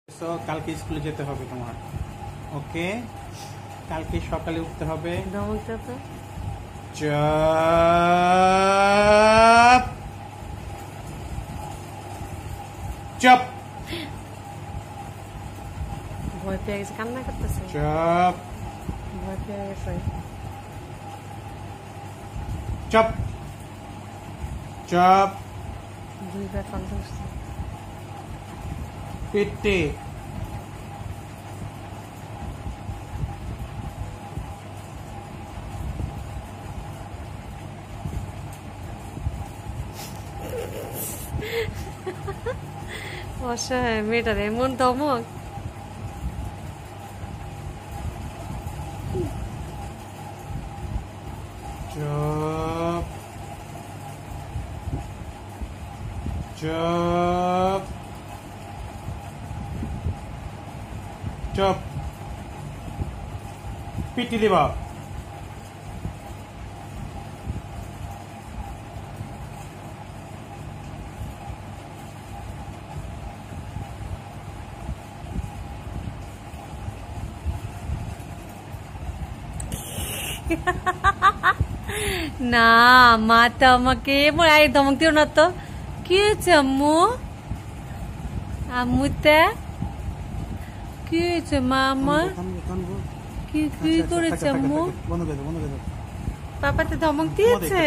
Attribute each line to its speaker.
Speaker 1: So কালকে স্কুলে যেতে হবে তোমার। ওকে, কালকে সকালে উঠতে হবে। চপ চপ
Speaker 2: ভয় পেয়ে গেছে, কান্না করতেছে।
Speaker 1: চপ
Speaker 2: ভয় পেয়ে গেছে।
Speaker 1: চপ চপ
Speaker 2: দুইবার কান্না করছে।
Speaker 1: পেটে
Speaker 2: অসহায় মেয়েটার এমন ধমক।
Speaker 1: চপ চপ চপ পিটি দিবা।
Speaker 2: না, মা তো আমাকে ধমক দিও না তো। কি হয়েছে আম্মু? আম্মুতে কি হয়েছে মা? আমার কি কি করেছে আম্মু? পাপাতে ধমক দিয়েছে।